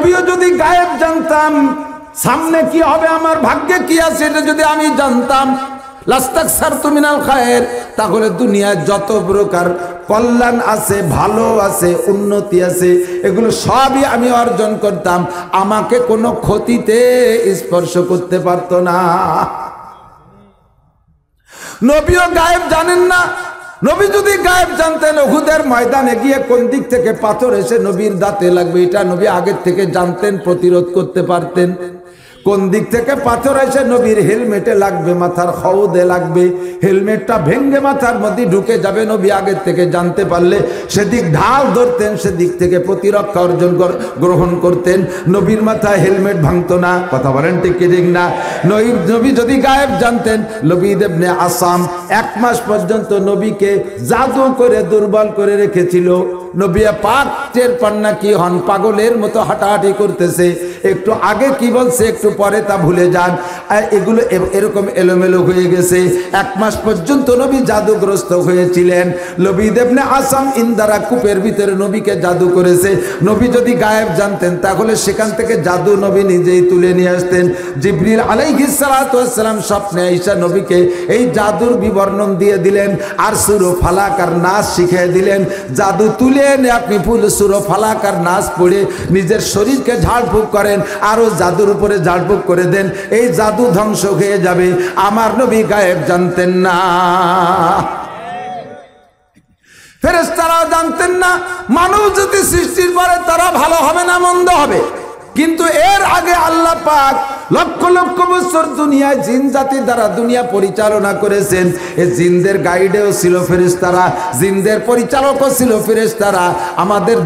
আমিও যদি গায়েব জানতাম সামনে কি হবে, আমার ভাগ্যে কি আছে, এটা যদি আমি জানতাম, লাস্তাকসারতু মিনাল খায়ের, তাহলে দুনিয়ায় যত প্রকার কল্যাণ আছে, ভালো আছে, উন্নতি আছে, এগুলো সবই আমি অর্জন করতাম, আমাকে কোনো ক্ষতিতে স্পর্শ করতে পারতো না। নবীও গায়েব জানেন না। নবী যদি গায়েব জানতেন, উহুদের ময়দানে গিয়ে কোন দিক থেকে পাথর এসে নবীর দাঁতে লাগবে, এটা নবী আগের থেকে জানতেন, প্রতিরোধ করতে পারতেন। কোন দিক থেকে পাথর এসে নবীর হেলমেটে লাগবে, মাথার খৌদে লাগবে, হেলমেটটা ভেঙ্গে মাথার মধ্যে ঢুকে যাবে, নবী আগের থেকে জানতে পারলে সেদিক ঢাল ধরতেন, সেদিক থেকে প্রতিরক্ষা অর্জন গ্রহণ করতেন। নবীর মাথায় হেলমেট ভাঙতো না। কথা বলেন ঠিক কি ঠিক না? নবী যদি গায়েব জানতেন, লবিদ ইবনে আসাম 1 মাস পর্যন্ত নবীকে জাদু করে দুর্বল করে রেখেছিল। নবী পাক টের পান না কি হন, পাগলের মতো হাঁটাহাঁটি করতেছে, একটু আগে কি বলছে একটু পরে তা ভুলে যান, এগুলো এরকম এলোমেলো হয়ে গেছে। 1 মাস পর্যন্ত নবী জাদুগ্রস্ত হয়েছিলেন। লবিদ ইবনে আসাম ইন্দারা কূপের ভিতরে নবীকে জাদু করেছে। নবী যদি গায়েব জানতেন, তাহলে সেখান থেকে জাদু নবী নিজেই তুলে নিয়ে আসতেন। জিবরিল আলাইহিস সালাতু ওয়াস সালাম স্বপ্নে আয়েশা নবীকে এই জাদুর বিবরণ দিয়ে দিলেন, আর সূরা ফালাক আর নাস শিখিয়ে দিলেন। জাদু তুলে এনে আপনি ফুল সূরা ফালাক আর নাস পড়ে নিজের শরীরকে ঝাড়ফুঁক করেন, আরো জাদুর উপরে ঝাড়ফুঁক করে দেন, এই জাদু ধ্বংস হয়ে যাবে। আমার নবী গায়েব জানতেন না, ফেরেশতারাও জানতেন না। মানব জাতি সৃষ্টির পরে তারা ভালো হবে না মন্দ হবে, কিন্তু এর আগে আল্লাহ পাক লক্ষ লক্ষ বছর দুনিয়ায় জিন জাতির দ্বারা দুনিয়া পরিচালনা করেছেন। এই জিনদের গাইডেও ছিল ফেরেশতারা, জিনদের পরিচালকও ছিল ফেরেশতারা। আমাদের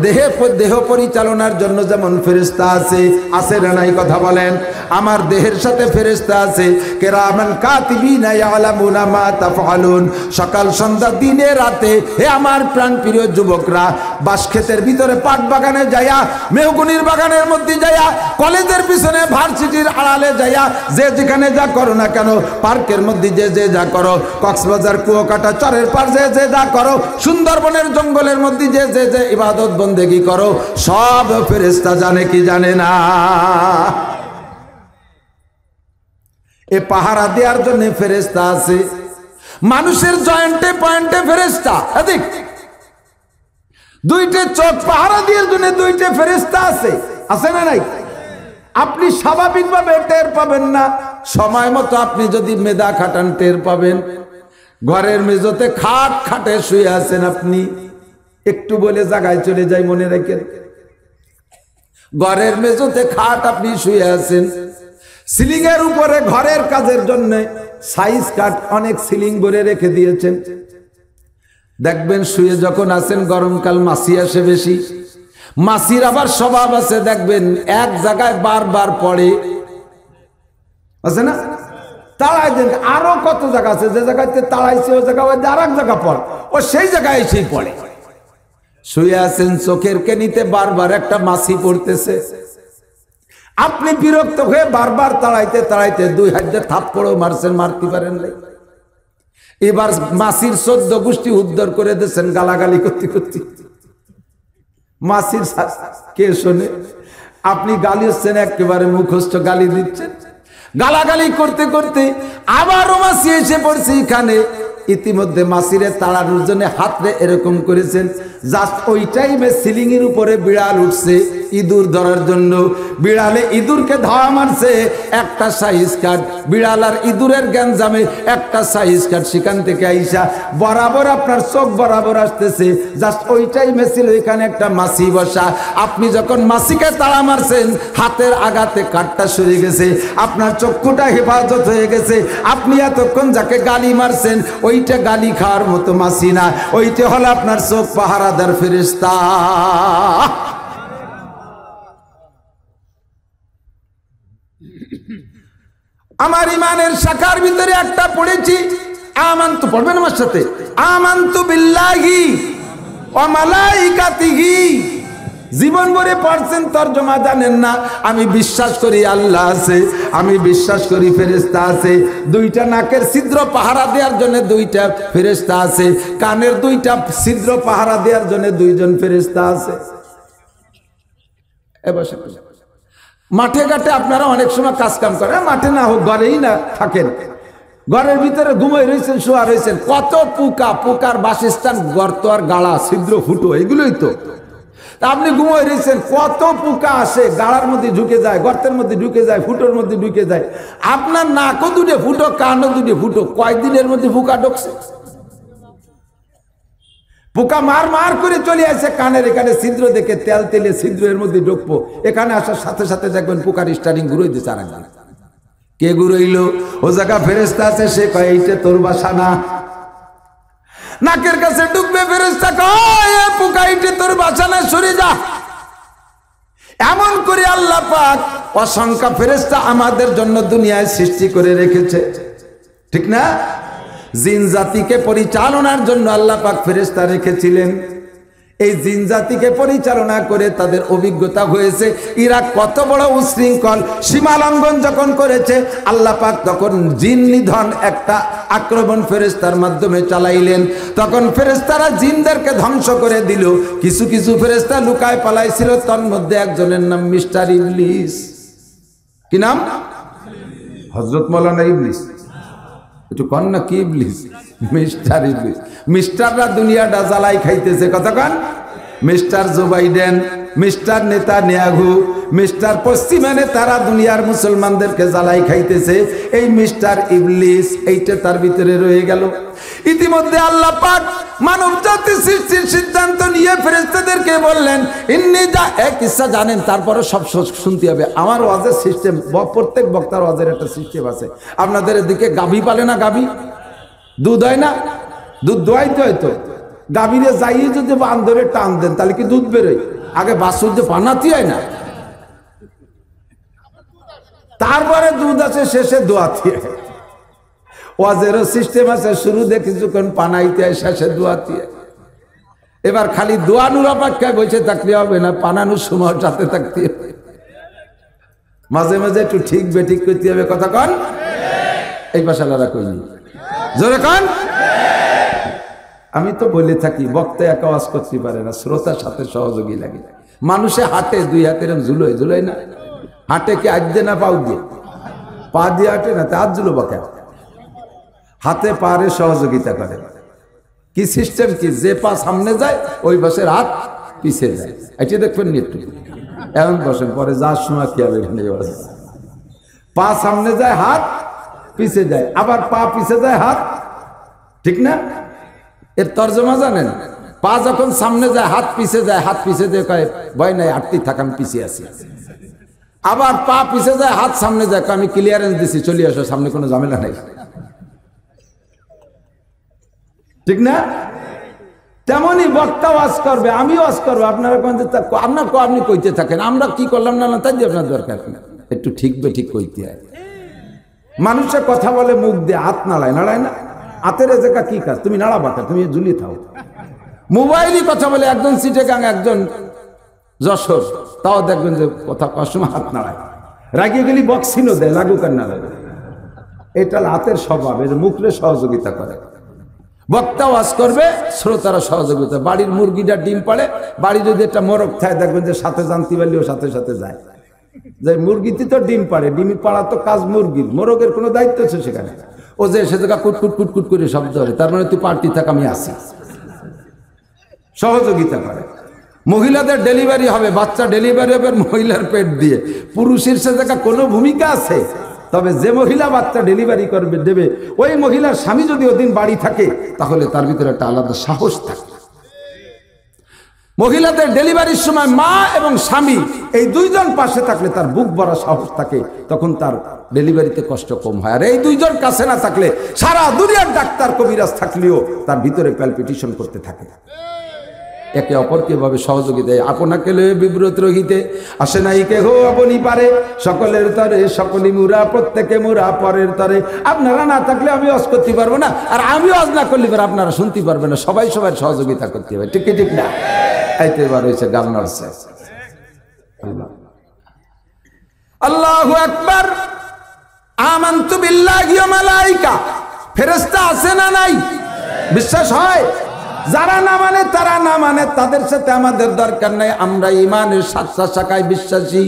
দেহ পরিচালনার জন্য যেমন ফেরেশতা আছে, আছে না নাই? কথা বলেন। আমার দেহের সাথে ফেরেশতা আছে, কিরামান কাতিবিনা ইয়ালামুনা মা তাফআলুন। সকাল সন্ধ্যা দিনে রাতে, হে আমার প্রাণ প্রিয় যুবকরা, বাঁশক্ষেতের ভিতরে পাট বাগানে যাইয়া, মেহগুনির বাগানের মধ্যে যাইয়া, কলেজের পিছনে ভার্সিটির আড়ালে যাইয়া, যে যেখানে যা করো না কেন, পার্কের মধ্যে যে যা করো, কক্সবাজার কুয়াকাটা চরের পার যে যা করো, সুন্দরবনের জঙ্গলের মধ্যে যে ইবাদত বন্দেগী করো, সব ফেরেশতা জানে কি জানে না? এ পাহারা দেওয়ার জন্য ফেরেশতা আছে। মানুষের জয়েন্টে পয়েন্টে ফেরেশতা, এদিক 2টে চোখ পাহারা দেওয়ার জন্য 2টে ফেরেশতা আছে, আছে না নাই? আপনি স্বাভাবিকভাবে টের পাবেন না, সময় মতো আপনি যদি মেধা খাটান টের পাবেন। ঘরের মেঝোতে খাটে শুয়ে আছেন, আপনি একটু বলে জায়গায় চলে যাই, মনে রাখেন, ঘরের মেঝোতে খাট আপনি শুয়ে আছেন, সিলিং এর উপরে ঘরের কাজের জন্য সাইজ কাট অনেক সিলিং ভরে রেখে দিয়েছেন। দেখবেন শুয়ে যখন আছেন, গরমকাল মাছি আসে বেশি, মাছির আবার স্বভাব আছে, দেখবেন এক জায়গায় বারবার পড়ে, আছে না? তাড়াই দেন, আরো কত জায়গা আছে যে জায়গাতে তাড়াইছে ও জায়গা আর এক জায়গা পড়ে, ও সেই জায়গায় এসেই পড়ে। শুয়ে আছেন, চোখের কেনিতে বারবার একটা মাছি পড়তেছে, আপনি বিরক্ত হয়ে বারবার তাড়াইতে 2 হাজার থাপ্পড়ও মারছেন, মারতে পারেন নাই। এবার মাছির 14 গোষ্ঠী উদ্ধার করে দিয়েছেন, গালাগালি করতে করতে। মাছির কে শোনে? আপনি গালি হচ্ছেন, একেবারে মুখস্থ গালি দিচ্ছেন, গালাগালি করতে করতে আবারও মাছি এসে পড়ছে এখানে। ইতিমধ্যে মাছিরে তাড়ানোর জন্য হাতরে এরকম করেছেন, জাস্ট ওই টাইমে সিলিং এর উপরে বিড়াল উঠছে ইঁদুর ধরার জন্য। বিড়ালে ইঁদুরকে ধাওয়া মারছে, একটা সাইজ কাট, বিড়াল আর ইঁদুরের গ্যাঞ্জামে একটা সাইজ কাট সেখান থেকে আইসা বরাবর আপনার চোখ বরাবর আসতেছে। জাস্ট ওই টাইমে ছিল এখানে একটা মাছি বসা। আপনি যখন মাছিকে তাড়া মারছেন, হাতের আঘাতে কাটটা সরে গেছে, আপনার চক্ষুটা হেফাজত হয়ে গেছে। আপনি এতক্ষণ যাকে গালি মারছেন, ওইটা গালি খাওয়ার মতো মাছি না, ওইটা হলো আপনার চোখ পাহারাদার ফেরেশতা। আমার ইমানের শাখার ভিতরে একটা পড়েছি, আমান্তু, পড়বেন আমার সাথে, আমান্তু বিল্লাহি ওয়া মালাইকাতিহি। জীবন ভরে পড়ছেন, তরজমা জানেন না। আমি বিশ্বাস করি আল্লাহ আছে, আমি বিশ্বাস করি ফেরেশতা আছে। 2টা নাকের ছিদ্র পাহারা দেওয়ার জন্য 2টা ফেরেশতা আছে, কানের 2টা ছিদ্র পাহারা দেওয়ার জন্য 2জন ফেরেশতা আছে। এবার মাঠে ঘাটে আপনারা অনেক সময় কাজ কাম করেন, মাঠে না হোক ঘরেই না থাকেন, ঘরের ভিতরে ঘুমাই রয়েছেন, শোয়া রয়েছেন, কত পোকা, পোকার বাসস্থান গর্ত আর গাড়া, ছিদ্র, ফুটো, এগুলোই তো। আপনি ঘুমাই রয়েছেন, কত পোকা আসে, গাড়ার মধ্যে ঢুকে যায়, গর্তের মধ্যে ঢুকে যায়, ফুটোর মধ্যে ঢুকে যায়। আপনার নাকও দুটে ফুটো, কানও দুটে ফুটো, কয়েকদিনের মধ্যে পোকা ঢুকছে। পোকা মার মার করে চলে আসে কানের এখানে ছিদ্র দেখে, তেল তেলে ছিদ্রের মধ্যে ঢুকবো, এখানে আসার সাথে সাথে দেখবেন পোকার স্টার্টিং ঘুরোই দিচ্ছে। আর কে ঘুরইলো? ও জায়গা ফেরেশতা আছে, সে কয় এইটা তোর বাসা না। নাকের কাছে ঢুকবে, ফেরেশতা কয় এ পোকা, এইটা তোর বাসা না, সরে যা। এমন করে আল্লাহ পাক অসংখ্য ফেরেশতা আমাদের জন্য দুনিয়ায় সৃষ্টি করে রেখেছে, ঠিক না? জিন জাতিকে পরিচালনার জন্য আল্লাহ পাক ফেরেশতা রেখেছিলেন। এই জিন জাতিকে পরিচালনা করে তাদের অভিজ্ঞতা হয়েছে, এরা কত বড় উশৃঙ্খল, সীমা লঙ্ঘন যখন করেছে, আল্লাহ পাক তখন জিন নিধন একটা আক্রমণ ফেরেশতার মাধ্যমে চালাইলেন। তখন ফেরেশতারা জিনদেরকে ধ্বংস করে দিল। কিছু কিছু ফেরেশতা লুকায় পালাইছিল, তার মধ্যে একজনের নাম মিস্টার ইবলিস। কি নাম? হযরত মাওলানা ইবলিস। একটু কন না, কি ইবলিস? মিস্টার ইবলিস। মিস্টাররা দুনিয়াটা জ্বালাই খাইতেছে, কতক্ষণ? Mister Joe Biden, mister Netanyahu, mister পশ্চিমা নেতারা দুনিয়ার মুসলমানদেরকে জ্বালাই খাইতেছে। এই মিস্টার ইবলিস এইটা তার ভিতরে রয়ে গেল। ইতিমধ্যে আল্লাহ পাক মানব জাতি সৃষ্টির সিদ্ধান্ত নিয়ে ফেরেশতাদেরকে বললেন, ইন্নী যা এক কিসসা জানেন, তারপরে সব শুনতে হবে। আমার ওয়াজের সিস্টেম, প্রত্যেক বক্তার ওয়াজের একটা সিস্টেম আছে। আপনাদের এদিকে গাভী পালে না? গাভী দুধ হয় না? দুধ দোয়াইতে হয়তো গাভীরে যাইয়ে যদি বান ধরে টান দেন, তাহলে কি দুধ বেরোয়? আগে বাছুর যে পানাতি হয় না, তারপরে দুধ আছে, শেষে দোয়াতি হয়। ওয়াজেরও সিস্টেম আছে, শুরুতে কিছুক্ষণ পানাইতে হয়, শেষে দোয়াতি হয়। এবার খালি দোয়ানুর অপেক্ষায় বসে থাকতে হবে না, পানানোর সময় সাথে থাকতে হবে। মাঝে মাঝে একটু ঠিক বেঠিক করতে হবে, কথা কন। এই পাশালারা কইনি, জোরে কন। আমি তো বলে থাকি, বক্তা একা ওয়াজ করতে পারে না, শ্রোতার সাথে সহযোগী লাগে। মানুষে হাঁটে দুই হাতের ঝুলোয়, ঝুলোয় না? হাঁটে কি আজ দিয়ে না পাও দিয়ে? পা দিয়ে হাঁটে না, তা হাত ঝুলো বাঁকা। হাতে পারে সহযোগিতা করে। কি সিস্টেম কি? যে পা সামনে যায় ওই পাশের হাত পিছিয়ে যায়। এটা দেখবেন নি একটু, এমন বসেন, পরে যার সময় কি হবে, এখানে পা সামনে যায়, হাত পিছে যায়, আবার পা পিছে যায়, হাত, ঠিক না? এর তর্জমা জানেন? পা যখন সামনে যায়, হাত পিছে যায়, হাত পিছে যায়, কয় ভয় নাই, আটটি থাক, আমি পিছিয়ে আছি। আবার পা পিছে যায়, হাত সামনে যায়, আমি ক্লিয়ারেন্স দিছি, চলে আসো, সামনে কোনো ঝামেলা নাই, ঠিক না? তেমনই বক্তা ওয়াজ করবে, আমি ওয়াজ করবো, আপনারা আপনি কইতে থাকেন, আমরা কি করলাম না তাই দিয়ে আপনার দরকার না। একটু ঠিক ঠিক কইতে হয়। মানুষের কথা বলে মুখ দিয়ে, হাত নাড়ায়, নাড়ায় না? হাতের জায়গা কি কাজ? তুমি নাড়া বাঁকা, তুমি ঝুলিয়ে থাও। মোবাইলই কথা বলে, একজন চিটাগাং, একজন যশোর, তাও দেখবেন যে কথা কষ্ট হাত নাড়ায়। রাগিয়ে গেলি বক্সিনও দেয়, লাগুক আর না লাগে। এটা হাতের স্বভাব, এর মুখরে সহযোগিতা করে। বক্তা ওয়াজ করবে, শ্রোতারা সহযোগিতা। বাড়ির মুরগিটা ডিম পাড়ে, বাড়ি যদি একটা মোরগ থাকে, দেখবেন যে সাথে জানতে পারলেও সাথে সাথে যায়। যে মুরগিতে তো ডিম পাড়ে, ডিম পাড়া তো কাজ মুরগির, মোরগের কোনো দায়িত্ব আছে সেখানে? ও যে সে জায়গা কুটকুট কুটকুট করে শব্দ হয়, তার মানে তুই পার্টি থাক, আমি আসি। সহযোগিতা করে। মহিলাদের ডেলিভারি হবে, বাচ্চা ডেলিভারি হবে মহিলার পেট দিয়ে, পুরুষের সে জায়গা কোনো ভূমিকা আছে? তবে যে মহিলা বাচ্চা ডেলিভারি করবে দেবে, ওই মহিলার স্বামী যদি ওদিন বাড়ি থাকে, তাহলে তার ভিতরে একটা আলাদা সাহস থাকে। মহিলাদের ডেলিভারির সময় মা এবং স্বামী এই দুইজন পাশে থাকলে তার বুক ভরা সাহস থাকে, তখন তার ডেলিভারিতে কষ্ট কম হয়। আর এই দুইজন কাছে না থাকলে, সারা দুনিয়ার ডাক্তার কবিরাজ থাকলেও তার ভিতরে প্যালপিটেশন করতে থাকে। একে অপরকে ভাবে সহযোগিতা। আপনাকে লয়ে বিব্রত রহিতে আসে নাই কেহ আপনি পারে, সকলের তরে সকলি মুরা, প্রত্যেকে মুরা পরের তরে। আপনারা না থাকলে আমি ওয়াজ করতে পারবো না, আর আমি ওয়াজ না করলে আপনারা শুনতে পারবেন না। সবাই সবার সহযোগিতা করতে হবে, ঠিক ঠিক না? আইতে বার হয়েছে গাল নড়ছে। আল্লাহু আকবার। আমানতু বিল্লাহি ওয়া মালাইকা। ফেরেশতা আছে না নাই? বিশ্বাস হয়? যারা না মানে তারা না মানে, তাদের সাথে আমাদের দরকার নাই। আমরা ইমানের সাতটা শাখায় বিশ্বাসী।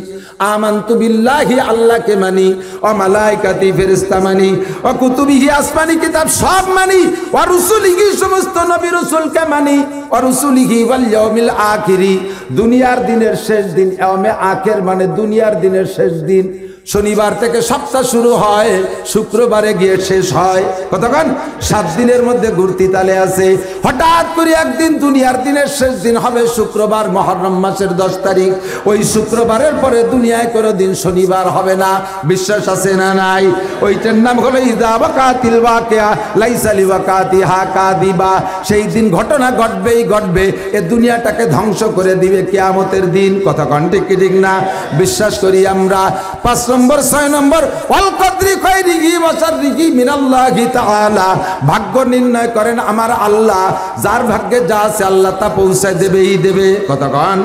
আমানতু বিল্লাহি, আল্লাহকে মানি, ও মালাইকাতি, ফেরেশতা মানি, ও কুতুবিহি, আসমানি কিতাব সব মানি, ও রুসুলিহি, সমস্ত নবী রাসূলকে মানি, ও রুসুলিহি ওয়াল ইয়াউমিল আখিরি, দুনিয়ার দিনের শেষ দিন। ইয়াউমে আখির মানে দুনিয়ার দিনের শেষ দিন। শনিবার থেকে সপ্তাহ শুরু হয়, শুক্রবারে গিয়ে শেষ হয়। কতক্ষণ? 7 দিনের মধ্যে ঘুরতি তালে আছে। হঠাৎ করে একদিন দুনিয়ার দিনের শেষ দিন হবে শুক্রবার, মুহররম মাসের 10 তারিখ। ওই শুক্রবারের পরে দুনিয়ায় কোনো দিন শনিবার হবে না। বিশ্বাস আছে না নাই? ওইটার নাম হলো ইযা ওয়াকাতিল ওয়াকিয়া লাইসা লিওয়াকাতিহা কাযিবা। সেই দিন ঘটনা ঘটবেই ঘটবে, এ দুনিয়াটাকে ধ্বংস করে দিবে কিয়ামতের দিন। কতক্ষণ? ঠিক কি ঠিক না? বিশ্বাস করি আমরা। 5 নম্বর, 6 নম্বর, ওয়াল কদরি খায়রিহি ওয়া শাররিহি মিনাল্লাহি তাআলা। ভাগ্য নির্ণয় করেন আমার আল্লাহ। যার ভাগ্যে যা আছে আল্লাহ তা পৌঁছায় দেবেই দেবে। কতক্ষণ?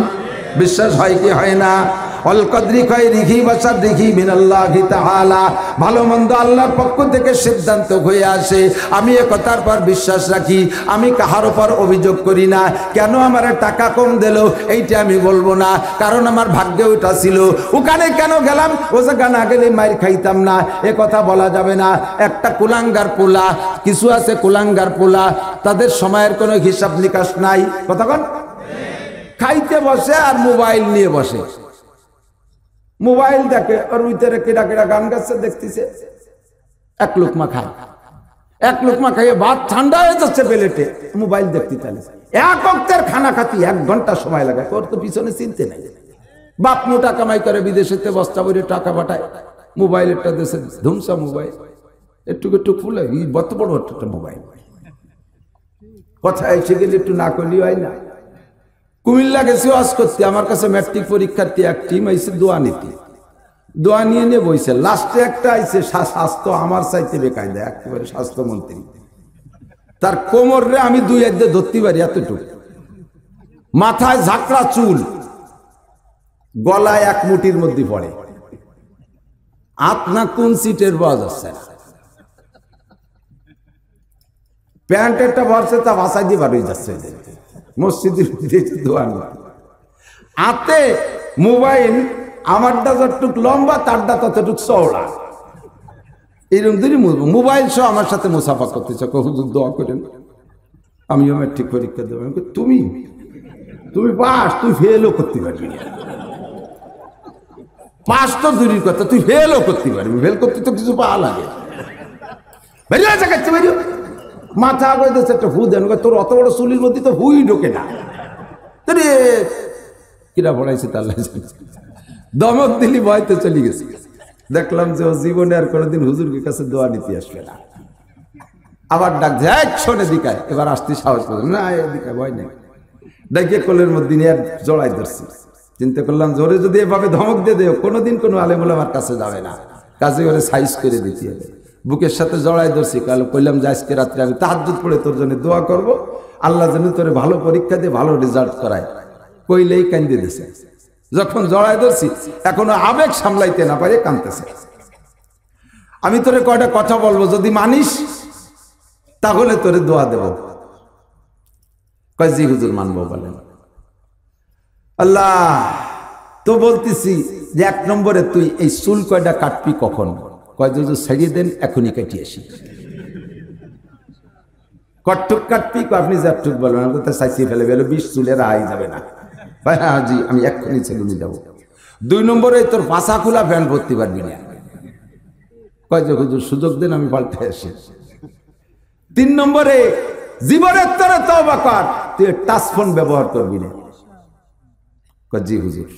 বিশ্বাস হয় কি হয় না? ওয়াল কদরি খায়রিহি ওয়া শাররিহি মিনাল্লাহি তাআলা। ভালো মন্দ আল্লাহর পক্ষ থেকে সিদ্ধান্ত হয়ে আসে। আমি এ কথার পর বিশ্বাস রাখি। আমি কাহার উপর অভিযোগ করি না। কেন আমার টাকা কম দিল এইটা আমি বলবো না, কারণ আমার ভাগ্যে ওটা ছিল। ওখানে কেন গেলাম, ও জায়গা না গেলে মাইর খাইতাম না, এ কথা বলা যাবে না। একটা কুলাঙ্গার পোলা, কিছু আছে কুলাঙ্গার পোলা, তাদের সময়ের কোনো হিসাব নিকাশ নাই। কতক্ষণ? খাইতে বসে আর মোবাইল নিয়ে বসে, মোবাইল দেখে, আর ভিতরে কেডা কেডা গান গাচ্ছে দেখতেছে। এক লোকমা খায়, এক লোকমা খাইয়ে ভাত ঠান্ডা হয়ে যাচ্ছে প্লেটে, মোবাইল দেখতে চালে। এক অক্তের খানা খাতি 1 ঘন্টা সময় লাগে, ওর তো পিছনে চিনতে নাই। বাপ মোটা কামাই করে বিদেশেতে, বস্তা ভরে টাকা পাঠায়, মোবাইলেরটা দেশে ধুমসা মোবাইল, একটু একটু ফুলে বত বড় একটা মোবাইল। কথা এসে গেলে একটু না করলি হয় না। কুমিল্লা গেছি ওয়াজ করতে, আমার কাছে ম্যাট্রিক পরীক্ষার্থী এক টিম আইসে দোয়া নিতে, দোয়া নিয়ে নিয়ে বইছে। লাস্টে একটা আইসে স্বাস্থ্য আমার চাইতে বেকায়দা, একেবারে স্বাস্থ্যমন্ত্রী। তার কোমর রে আমি 2 হাত দিয়ে ধরতে পারি এতটুকু, মাথায় ঝাঁকড়া চুল, গলায় 1 মুঠির মধ্যে পড়ে, হাত না কোন সিটের পাওয়া যাচ্ছে না, প্যান্টেরটা ভরছে তা ভাষায় দিয়ে বার হয়ে যাচ্ছে। মসজিদের দোয়া হাতে মোবাইল, আমারটা যতটুক লম্বা তারটা ততটুক চওড়া, এরকম দিনই মোবাইল সহ আমার সাথে মুসাফা করতেছে। হুজুর দোয়া করেন, আমিও ম্যাট্রিক পরীক্ষা দেবো। তুমি তুমি পাস, তুই ফেলও করতে পারবি না। পাস তো দূরের কথা, তুই ফেলও করতে পারবি, ফেল করতে তো কিছু পাওয়া লাগে। বেরিয়ে যাচ্ছে, বেরিয়ে মাথা আগে দিচ্ছে একটা হু দেন, তোর অত বড় চুলির মধ্যে তো হুই ঢোকে না। কিরা পড়াইছে তার দমক দিলি, ভয়তে চলে গেছে। দেখলাম যে ও জীবনে আর কোনোদিন হুজুরের কাছে দোয়া নিতে আসবে না। আবার ডাক যে শোনে দিকায়, এবার আসতে সাহস করলাম না, এদিকায় ভয় নেই। ডাকিয়ে কোলের মধ্যে নিয়ে জড়াই ধরছি। চিন্তা করলাম জোরে যদি এভাবে ধমক দিয়ে দেয়, কোনোদিন কোনো আলেমুল আমার কাছে যাবে না, কাজে করে সাইজ করে দিতে হবে। বুকের সাথে জড়াই ধরছি, কইলাম যে আজকে রাত্রে আমি তাহাজ্জুদ পড়ে তোর জন্য দোয়া করব, আল্লাহ যেন তোরে ভালো পরীক্ষা দিয়ে ভালো রেজাল্ট করায়। কইলেই কান্দে দিছে। যখন জড়াই ধরছি, এখনো আবেগ সামলাইতে না পারে কাঁদতেছে। আমি তোরে কয়টা কথা বলবো, যদি মানিস তাহলে তোরে দোয়া দেব। কয় জি হুজুর মানবো। বলেন আল্লাহ তো বলতেছি যে 1 নম্বরে তুই এই চুল কয়টা কাটবি কখন? কয় হুজুর ছাড়িয়ে দেন, এখনই কাটিয়ে আসি। কটটুক কাটবি? আপনি যাটুক বলবেন, আমি তো চাইছিয়ে ফেলে গেল, 20 চুলের আই যাবে না। ভাই হ্যাঁ জি, আমি এক্ষুনি ছেলে যাবো। 2 নম্বরে তোর পাশা খোলা ফ্যান ভরতে পারবি না। কয় যে হুজুর সুযোগ দেন, আমি পাল্টে আসি। 3 নম্বরে জীবনের তোরে তওবা কর, তুই টাচ ফোন ব্যবহার করবি না। কয় জি হুজুর।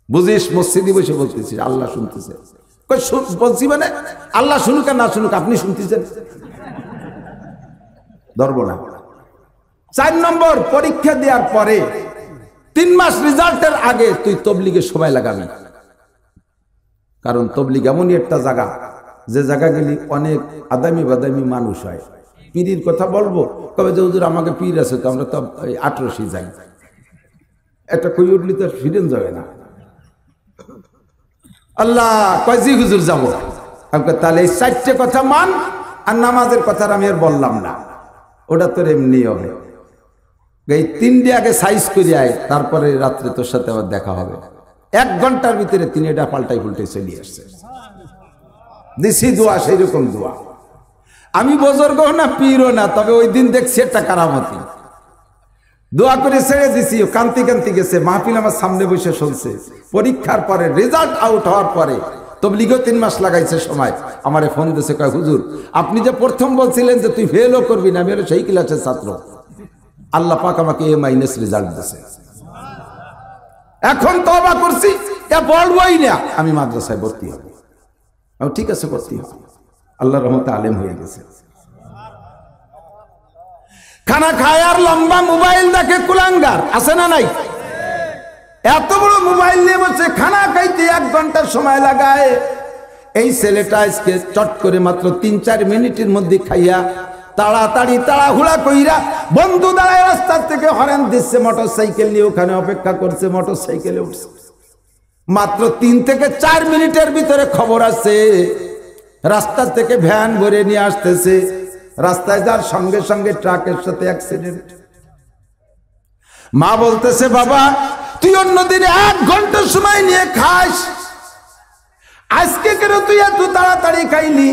বুঝিস, মসজিদে বসে বলতেছিস, আল্লাহ শুনতেছে। কয় বলছি মানে আল্লাহ শুনুক আর না শুনুক, আপনি শুনতেছেন, ধরবো না। 4 নম্বর পরীক্ষা দেওয়ার পরে 3 মাস রেজাল্টের আগে তুই তবলিগে সময় লাগাবি। কারণ তবলিগ এমনই একটা জায়গা, যে জায়গা গেলি অনেক আদামি বাদামি মানুষ হয়। পীরের কথা বলবো, কবে যে হুজুর আমাকে পীর আছে, তো আমরা তো 18 যাই, একটা কই উঠলি তো ফিরেন যাবে না। আল্লাহ কয় জি হুজুর যাবো। তাহলে এই 4টে কথা মান, আর নামাজের কথা আমি আর বললাম না, ওটা তোর এমনি হবে। এই 3 আগে সাইজ করে আয়, তারপরে রাত্রে তোর সাথে আবার দেখা হবে। 1 ঘন্টার ভিতরে 3টা পাল্টাই চলে আসছে। দিছি দোয়া, সেই রকম দোয়া। আমি বুজুর্গ না, পীরও না, তবে ওই দিন দেখছি একটা কারামতি। দোয়া করে ছেড়ে দিছি, কান্তি কান্তি গেছে। মাহফিল আমার সামনে বসে শুনছে। পরীক্ষার পরে রেজাল্ট আউট হওয়ার পরে তবলিগও 3 মাস লাগাইছে সময়। আমারে ফোন দিয়েছে, কয় হুজুর আপনি যে প্রথম বলছিলেন যে তুই ফেলও করবি না, আমি হলো সেই ক্লাসের ছাত্র, আল্লাহ পাক আমাকে A- রেজাল্ট দিয়েছে। এখন তওবা করছি, এ বলবই না আমি মাদ্রাসায় ভর্তি হব। ঠিক আছে, ভর্তি হব। আল্লাহর রহমতে আলেম হয়ে গেছে। খানা খায় আর লম্বা মোবাইল দেখে, কুলাঙ্গার আছে না নাই? এত বড় মোবাইল নিয়ে বসে খানা খাইতে 1 ঘন্টা সময় লাগায়। এই ছেলেটা আজকে চট করে মাত্র 3-4 মিনিটের মধ্যে খাইয়া তাড়াতাড়ি তাড়াহুড়া কইরা বন্ধু দাঁড়ায় রাস্তার থেকে হরেন দিচ্ছে, মোটরসাইকেল নিয়ে ওখানে অপেক্ষা করছে, মোটরসাইকেলে উঠছে। মাত্র 3 থেকে 4 মিনিটের ভিতরে খবর আছে রাস্তা থেকে ভ্যান ভরে নিয়ে আসতেছে। রাস্তায় যার সঙ্গে সঙ্গে ট্রাকের সাথে অ্যাক্সিডেন্ট। মা বলতেছে, বাবা তুই অন্যদিন 1 ঘন্টা সময় নিয়ে খাস, আজকে কেন তুই এত তাড়াতাড়ি খাইলি?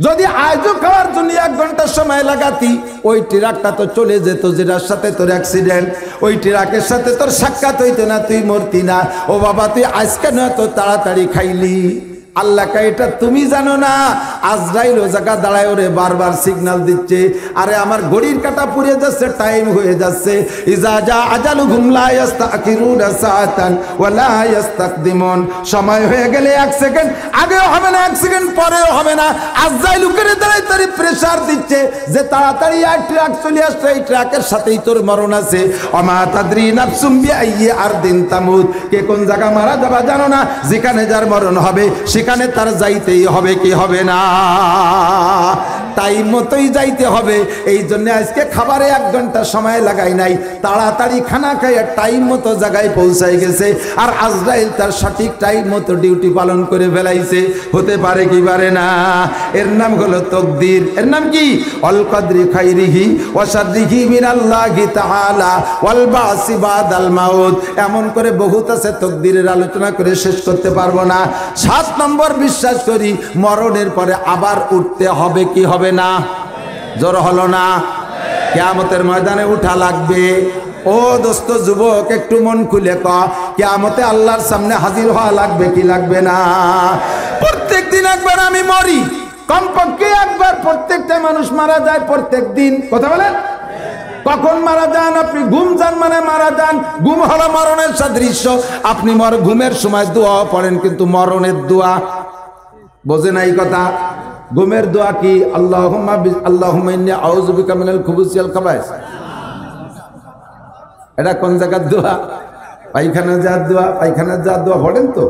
যদি আজও খাওয়ার জন্য 1 ঘন্টা সময় লাগাতি, ওই ট্রাকটা তো চলে যেত যেটার সাথে তোর অ্যাক্সিডেন্ট, ওই ট্রাকের সাথে তোর সাক্ষাৎ হইতো না, তুই মরতি না। ও বাবা তুই আজকে না তো তাড়াতাড়ি খাইলি। আল্লাহ কা এটা তুমি জানো না? আজরাইল ও জায়গা দাঁড়ায় ওরে বারবার সিগন্যাল দিচ্ছে, আরে আমার ঘড়ির কাঁটা পুড়ে যাচ্ছে, টাইম হয়ে যাচ্ছে। ইজা যা আজালুহুম লা ইস্তাখিরুনা সাআতান ওয়া লা ইস্তাকদিমুন। সময় হয়ে গেলে 1 সেকেন্ড আগেও হবে না, 1 সেকেন্ড পরেও হবে না। আজরাইল করে দাঁড়ায় তার প্রেসার দিচ্ছে যে তাড়াতাড়ি আর ট্রাক চলে আসছে, এই ট্রাকের সাথেই তোর মরণ আছে। ওমা তাদরি নাফসুম বিআইয়ি আরদিন তামুত। কে কোন জায়গা মারা যাবে জানো না, যেখানে যার মরণ হবে সেখানে তার যাইতেই হবে, কি হবে না? টাইম মতোই যাইতে হবে। এই জন্য আজকে খাবারে 1 ঘন্টা সময় লাগাই নাই, তাড়াতাড়ি খানা খাইয়া টাইম মতো জায়গায় পৌঁছাই গেছে। আর আজরাইল তার সঠিক টাইম মতো ডিউটি পালন করে ফেলাইছে। হতে পারে কি পারে না? এর নাম হলো তকদির। এর নাম কি? অল কদরি খাইরিহি ওয়া শাররিহি মিনাল্লাহি তাআলা ওয়াল বাসি বাদাল মাউত। এমন করে বহুত আছে, তকদিরের আলোচনা করে শেষ করতে পারবো না। 7 নম্বর, বিশ্বাস করি মরণের পরে আবার উঠতে হবে, কি হবে না? জোর হলো না? কিয়ামতের ময়দানে উঠা লাগবে। ও দোস্ত যুবক, একটু মন খুলে ক, কিয়ামতে আল্লাহর সামনে হাজির হওয়া লাগবে কি লাগবে না? প্রত্যেক দিন একবার আমি মরি, কমপক্ষে একবার প্রত্যেকটা মানুষ মারা যায় প্রত্যেক দিন। কথা বলেন, কখন মারা যান? আপনি ঘুম যান মানে মারা যান। ঘুম হলো মরণের সাদৃশ্য। আপনি ঘুমের সময় দোয়া পড়েন, কিন্তু মরণের দোয়া বোঝে নাই কথা। ঘুমের দোয়া কি? আল্লাহুম্মা ইন্নী আউযু বিকা মিনাল খুবুসি ওয়াল খাবায়েস। এটা কোন জায়গার দোয়া? পায়খানা যাওয়ার দোয়া। পায়খানা যাওয়ার দোয়া পড়েন তো?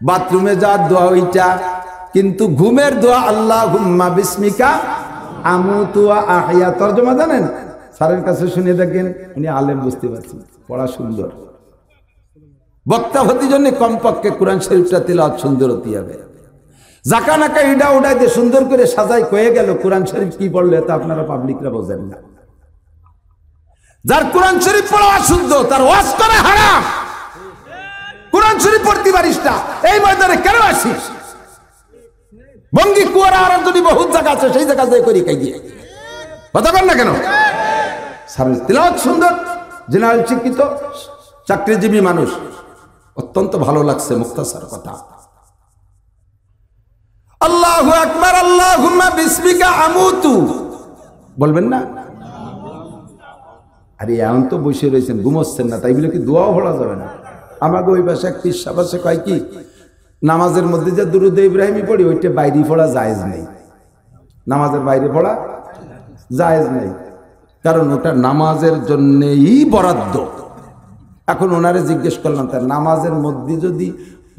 বাথরুমে যাওয়ার দোয়া ওইটা। কিন্তু ঘুমের দোয়া আল্লাহুম্মা বিসমিকা আমুতু ওয়া আহইয়া। তরজমা জানেন? স্যারের কাছে শুনে দেখেন, উনি আলেম, বুঝতে পারছেন, পড়া সুন্দর। বক্তা হতে জন্য কমপক্ষে কোরআন শরীফটা তিলাওয়াত সুন্দর হতে হবে। জাকা নাকা ইডা উডাই দিয়ে সুন্দর করে সাজাই কয়ে গেল, কোরআন শরীফ কি পড়লে তা আপনারা পাবলিকরা বোঝেন না। যার কোরআন শরীফ পড়া অশুদ্ধ, তার ওয়াজ করা হারাম। কোরআন শরীফ পড়তে পারিস না, এই ময়দানে কেন আসিস? বঙ্গি কুয়ারা আর যদি বহুত জায়গা আছে, সেই জায়গা দিয়ে করি খাই দিয়ে কথা বল না কেন? সার্ভিস তিলাওয়াত সুন্দর, জেনারেল শিক্ষিত, চাকরিজীবী মানুষ, অত্যন্ত ভালো লাগছে মুখতাসার কথা। আল্লাহু আকবার, আল্লাহুম্মা বিসমিকা আমুতু বলবেন না? আরে এমন তো বসে রয়েছেন, ঘুমোচ্ছেন না, তাই বলে কি দোয়াও পড়া যাবে না? আমাকে ওই পাশে এক পিসা পাশে কয় কি, নামাজের মধ্যে যে দুরূদ ইব্রাহিমী পড়ি, ওইটা বাইরে পড়া জায়েজ নেই। নামাজের বাইরে পড়া জায়েজ নেই, কারণ ওটা নামাজের জন্যই বরাদ্দ। এখন ওনারে জিজ্ঞেস করলাম, তার নামাজের মধ্যে যদি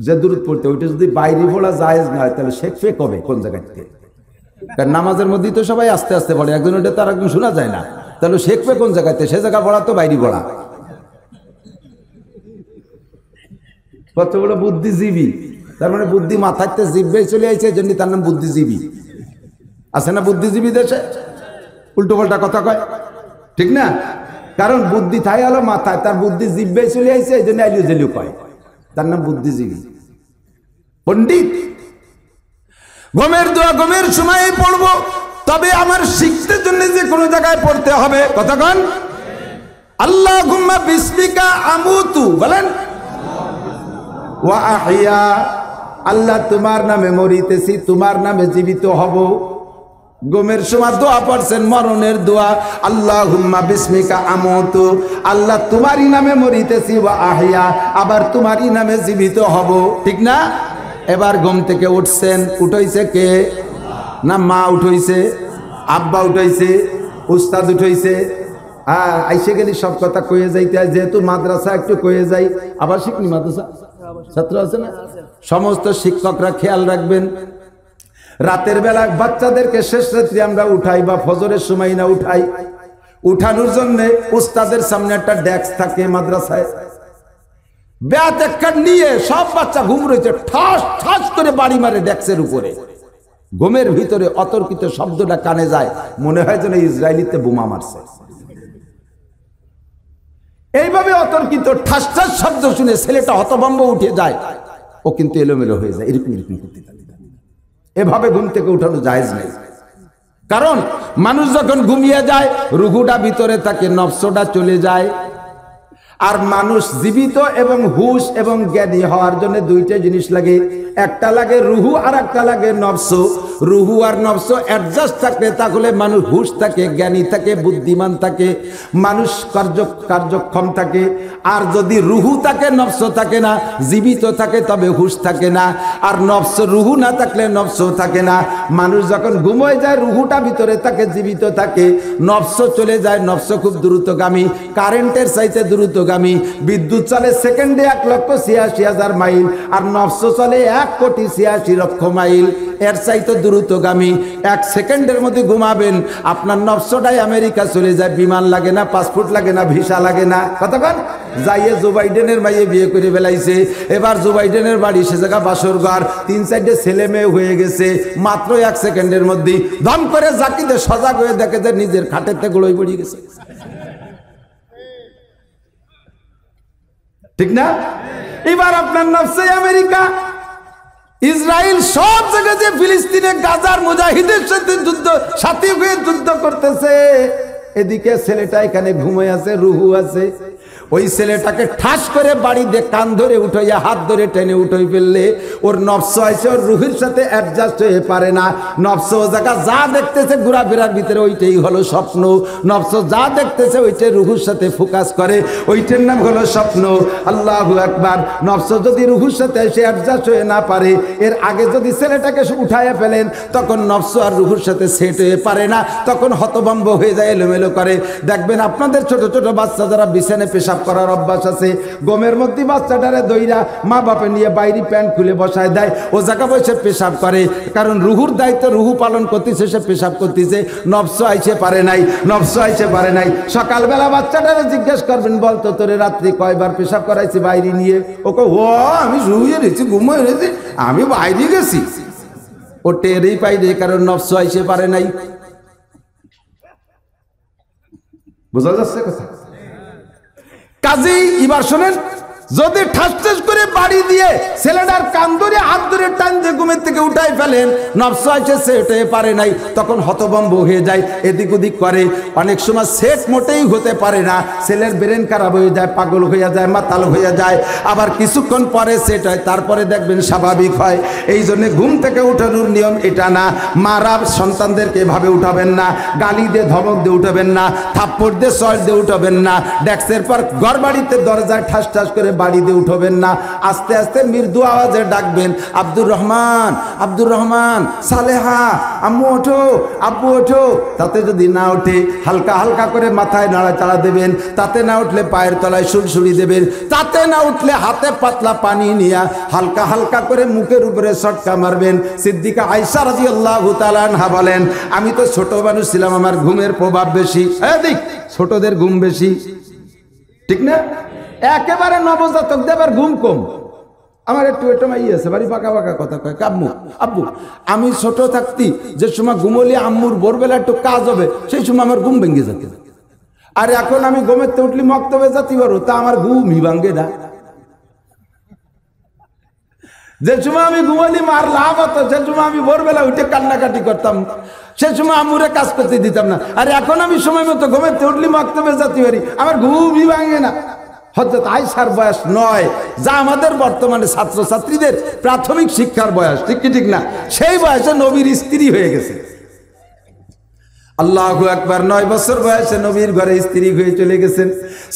যে দুরূদ পড়তে, ওইটা যদি বাইরে পড়া জায়েজ না হয়, তাহলে শেখবে কবে, কোন জায়গা থেকে? কারণ নামাজের মধ্যেই তো সবাই আস্তে আস্তে পড়ে, একজন ওইটা তার একজন শোনা যায় না, তাহলে শেখবে কোন জায়গাতে? সে জায়গা পড়া তো বাইরে পড়া। কত বড় বুদ্ধিজীবী! তার মানে বুদ্ধি মাথাতে জিভে চলে আইছে, এই জন্য তার নাম বুদ্ধিজীবী। আছে না বুদ্ধিজীবী দেশে? উল্টো পাল্টা কথা কয়, ঠিক না? কারণ বুদ্ধি থাই হলো মাথায়, তার বুদ্ধি জিব্বে চলে আইছে, এই জন্য আইলিও জেলিও কয়, তার নাম বুদ্ধিজীবী পণ্ডিত। গমের দোয়া গমের সময় পড়বো, তবে আমার শিখতে জন্য যে কোনো জায়গায় পড়তে হবে। কতক্ষণ? আল্লাহুম্মা বিসমিকা আমুতু, বলেন ওয়া আহইয়া, আল্লাহ তোমার নামে মরিতেছি, তোমার নামে জীবিত হব। গমের সময় দোয়া পড়ছেন, মরণের দোয়া, আল্লাহুম্মা বিসমিকা আমুতু, আল্লাহ তোমারই নামে মরিতেছি, ওয়া আহইয়া, আবার তোমারই নামে জীবিত হব। ঠিক না? এবার ঘুম থেকে উঠছেন, উঠাইছে কে? না মা উঠাইছে, আব্বা উঠাইছে, উস্তাদ উঠাইছে। আইসে গেলি সব কথা কয়ে যাইতে হয়, যেহেতু মাদ্রাসা একটু কয়ে যাই, আবার শিখনি মাদ্রাসা ছাত্র আছে না, সমস্ত শিক্ষকরা খেয়াল রাখবেন। রাতের বেলা বাচ্চাদেরকে শেষ রাত্রি আমরা উঠাই বা ফজরের সময় না উঠাই, উঠানোর জন্য উস্তাদের সামনে একটা ডেস্ক থাকে মাদ্রাসায়, ব্যাট একটা নিয়ে সব বাচ্চা ঘুম রয়েছে, ঠাস ঠাস করে বাড়ি মারে ডেস্কের উপরে। ঘুমের ভিতরে অতর্কিত শব্দটা কানে যায়, মনে হয় যেন ইসরায়েলিতে বোমা মারছে। এইভাবে অতর্কিত ঠাস ঠাস শব্দ শুনে ছেলেটা হতভম্ব উঠে যায়, ও কিন্তু এলোমেলো হয়ে যায়, এরকম এরকম করতে থাকে। এভাবে ঘুম থেকে উঠানো জায়েজ নাই। কারণ মানুষ যখন ঘুমিয়ে যায়, রুহুটা ভিতরে থাকে, নফসটা চলে যায়। আর মানুষ জীবিত এবং হুশ এবং জ্ঞানী হওয়ার জন্য দুইটা জিনিস লাগে, একটা লাগে রুহু আর একটা লাগে নফস। রুহু আর নফস অ্যাডজাস্ট থাকলে তাহলে মানুষ হুশ থাকে, জ্ঞানী থাকে, বুদ্ধিমান থাকে, মানুষ কার্যক্ষম থাকে। আর যদি রুহু থাকে নফস থাকে না, জীবিত থাকে তবে হুশ থাকে না। আর নফস, রুহু না থাকলে নফস থাকে না। মানুষ যখন ঘুমোয় যায়, রুহুটা ভিতরে থাকে, জীবিত থাকে, নফস চলে যায়। নফস খুব দ্রুতগামী, কারেন্টের চাইতে দ্রুতগামী। বিদ্যুৎ চলে সেকেন্ডে 1,86,000 মাইল, আর নফস চলে 1,86,00,000 মাইল, এর চাইতে দ্রুতগামী। 1 সেকেন্ডের মধ্যে ঘুমাবেন, আপনার নফসটাই আমেরিকা চলে যায়, বিমান লাগে না, পাসপোর্ট লাগে না, ভিসা লাগে না। কতক্ষণ যাইয়ে জো বাইডেনের মাইয়ে বিয়ে করে ফেলাইছে, এবার জো বাইডেনের বাড়ি সে জায়গা বাসর ঘর, 3-4টে ছেলে মেয়ে হয়ে গেছে, মাত্র 1 সেকেন্ডের মধ্যে দম করে জাকিতে সজাগ হয়ে দেখে যে নিজের খাটেতে গোড়ই পড়ে গেছে। ঠিক না? এবার আপনার নফসে আমেরিকা, ইসরায়েল, সব জায়গাতে ফিলিস্তিনে গাজার মুজাহিদের সাথে সাথী হয়ে যুদ্ধ করতেছে। এদিকে ছেলেটা এখানে ঘুমিয়ে আছে, রুহু আছে। ওই ছেলেটাকে ঠাস করে বাড়ি দিয়ে কান ধরে উঠাইয়া হাত ধরে টেনে উঠাই ফেললে ওর নফস আছে, ওর রুহের সাথে অ্যাডজাস্ট হয়ে পারে না। নফস ও জায়গা যা দেখতেছে ঘোরাফেরার ভিতরে ওইটাই হলো স্বপ্ন। নফস যা দেখতেছে ওইটাই রুহুর সাথে ফোকাস করে, ওইটার নাম হলো স্বপ্ন। আল্লাহু আকবার। নফস যদি রুহুর সাথে এসে অ্যাডজাস্ট হয়ে না পারে, এর আগে যদি ছেলেটাকে উঠাইয়া ফেলেন, তখন নফস আর রুহুর সাথে সেট হয়ে পারে না, তখন হতভম্ব হয়ে যায়, এলোমেলো করে। দেখবেন আপনাদের ছোট ছোট বাচ্চা যারা বিছানায় পেশাব করার অভ্যাস আছে, গমের মধ্যে বাচ্চাটারে দইরা মা বাপে নিয়ে বাইরে প্যান্ট খুলে বসায় দেয়, ও জায়গা বসে পেশাব করে। কারণ রুহুর দায়িত্ব, রুহু পালন করতেছে, সে পেশাব করতেছে, নফস আইসে পারে নাই, নফস আইসে পারে নাই। সকালবেলা বাচ্চাটারে জিজ্ঞেস করবেন, বলতো তোরে রাত্রি কয়বার পেশাব করাইছি বাইরে নিয়ে? ওকে ও আমি শুয়ে রয়েছি, ঘুমিয়ে রয়েছি, আমি বাইরে গেছি। ও টেরই পাইনি, কারণ নফস আইসে পারে নাই। বোঝা যাচ্ছে কথা? কাজেই এবার শোনেন, যদি ঠাস ঠাস করে বাড়ি দিয়ে ছেলেটার কান ধরে হাত ধরে টান দিয়ে ঘুমের থেকে উঠাই ফেলেন, নফস আছে সেট হয়ে পারে নাই, তখন হতভম্ব হয়ে যায়, এদিক ওদিক করে। অনেক সময় সেট মোটেই হতে পারে না, ছেলের ব্রেন খারাপ হয়ে যায়, পাগল হয়ে যায়, মাতাল হয়ে যায়। আবার কিছুক্ষণ পরে সেট হয়, তারপরে দেখবেন স্বাভাবিক হয়। এই জন্য ঘুম থেকে উঠানোর নিয়ম এটা না। মারা সন্তানদেরকে এভাবে উঠাবেন না, গালি দিয়ে ধমক দিয়ে উঠাবেন না, থাপ্পড় দিয়ে চড় দিয়ে উঠাবেন না, ডেস্কের পর ঘর বাড়িতে দরজায় ঠাস ঠাস করে বাড়ি দিয়ে উঠবেন না। আস্তে আস্তে মৃদু আওয়াজে ডাকবেন, আব্দুর রহমান, আব্দুর রহমান, সালেহা, আম্মু ওঠো, আব্বু ওঠো। তাতে যদি না ওঠে, হালকা হালকা করে মাথায় নাড়াচাড়া দেবেন। তাতে না উঠলে পায়ের তলায় সুড়সুড়ি দেবেন। তাতে না উঠলে হাতে পাতলা পানি নিয়ে হালকা হালকা করে মুখের উপরে সটকা মারবেন। সিদ্দিকা আয়েশা রাদিয়াল্লাহু তাআলা আনহা বলেন, আমি তো ছোট মানুষ ছিলাম, আমার ঘুমের প্রভাব বেশি। দেখ ছোটদের ঘুম বেশি, ঠিক না? একেবারে নবজাতক দেবার ঘুম কম। আমার একটু এটা মাই আছে, বাড়ি পাকা পাকা কথা কয়, আম্মু আব্বু, আমি ছোট থাকতি যে সময় ঘুমলি আম্মুর ভোরবেলা একটু কাজ হবে, সেই সময় আমার ঘুম ভেঙে যেত। আর এখন আমি ঘুমেতে উঠলি মক্তবে যাতে পারো, তা আমার ঘুমই ভাঙ্গে না। যে সময় আমি ঘুমালি মার লাভ হতো, সে সময় আমি ভোরবেলা উঠে কান্নাকাটি করতাম, সে সময় আমুরে কাজ করতে দিতাম না। আর এখন আমি সময় মতো ঘুমাতে উঠলি মক্তবে যাতে পারি, আমার ঘুমই ভাঙ্গে না। হযরত আয়েশার বয়স 9, যা আমাদের বর্তমানে ছাত্রছাত্রীদের প্রাথমিক শিক্ষার বয়স, ঠিক কি ঠিক না? সেই বয়সে নবীর স্ত্রী হয়ে গেছে। আল্লাহু আকবার। 9 বছর বয়সে নবীর ঘরে স্ত্রী হয়ে চলে গেছেন।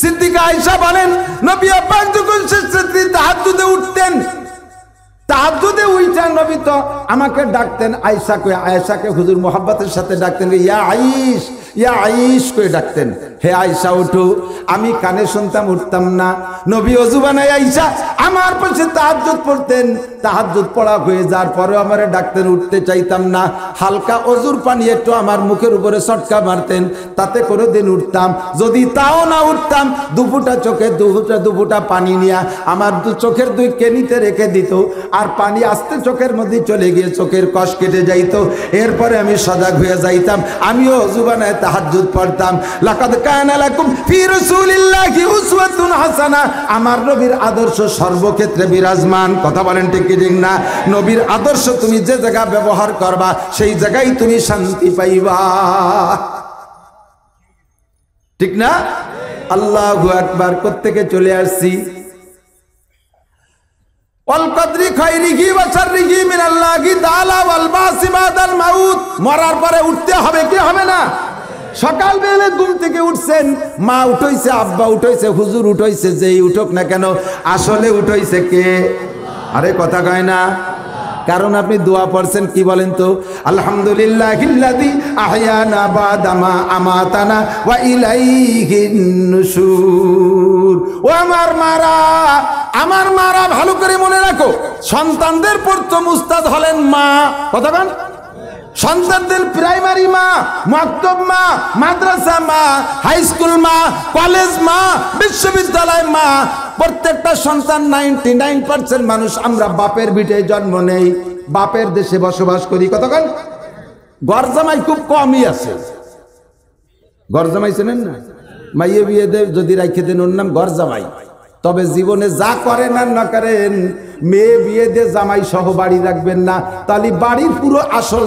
সিদ্দিকা আয়েশা বলেন, নবী পাক যখন শেষ রাত্রে তাহাজ্জুদে উঠতেন, তাহাজ্জুদে উঠা নবী তো আমাকে ডাকতেন আয়েশাকে হুজুর মোহাব্বতের সাথে ডাকতেন, ইয়া আয়েশ, ইয়া আয়েশ করে ডাকতেন, হে আয়েশা উঠো। আমি কানে শুনতাম, উঠতাম না। নবী ওযু বানায় আয়েশা আমার পাশে তাহাজ্জুদ পড়তেন, তাহাজ্জুদ পড়া হয়ে যাওয়ার পরেও আমারে ডাকতেন, উঠতে চাইতাম না। হালকা ওযুর পানি একটু আমার মুখের উপরে ছটকা মারতেন, তাতে করে দিন উঠতাম। যদি তাও না উঠতাম, দুফুটা চোখে দুফুটা পানি নিয়ে আমার চোখের 2 কেনিতে রেখে দিত, আর পানি আস্তে চোখের মধ্যে চলে গিয়ে চোখের কষ কেটে যাইতো। এরপরে আমি সজাগ হয়ে যাইতাম, আমিও ওযু বানায় তাহাজ্জুদ পড়তাম। লাকাদ কানা লাকুম ফি রাসূলিল্লাহি উসওয়াতুন হাসানা, আমার নবীর আদর্শ সর্বক্ষেত্রে বিরাজমান। কথা বলেন ঠিক কি ঠিক না? নবীর আদর্শ তুমি যে জায়গা ব্যবহার করবা, সেই জায়গায় তুমি শান্তি পাইবা, ঠিক না? আল্লাহু আকবার। কোত্থেকে চলে আসছি? ওয়াল কদরি খাইরিহি ওয়া শাররিহি মিনাল্লাহি তাআলা ওয়াল বাসি বাদাল মাউত। মরার পরে উঠতে হবে কি হবে না? সকাল বেলা ঘুম থেকে উঠছেন, মা উঠাইছে, আব্বা উঠাইছে, হুজুর উঠাইছে, যেই উঠুক না কেন আসলে উঠাইছে কে? আরে কথা কয় না। কারণ আপনি দোয়া পড়ছেন, কি বলেন তো? আলহামদুলিল্লাহিল্লাযী আহয়ানা বাদা মা আমাতানা ওয়া ইলাইহিন নুশুর। ও আমার মারা ভালো করে মনে রাখো, সন্তানদের প্রথম উস্তাদ হলেন মা। কথা বলেন, সন্তানদের প্রাইমারি মা, মাকতব মা, মাদ্রাসা মা, হাই স্কুল মা, কলেজ মা, বিশ্ববিদ্যালয় মা। প্রত্যেকটা সন্তান 99% মানুষ আমরা বাপের ভিটে জন্ম নেই, বাপের দেশে বসবাস করি। কতক্ষণ ঘর জামাই খুব কমই আছে। ঘর জামাই চেনেন না? মাইয়ে বিয়ে দে যদি রাখে দেন, ওর নাম ঘর জামাই। তবে জীবনে যা করেন আর না করেন, মেয়ে বিয়ে দিয়ে জামাই সহ বাড়ি রাখবেন না, তাহলে বাড়ির পুরো আসল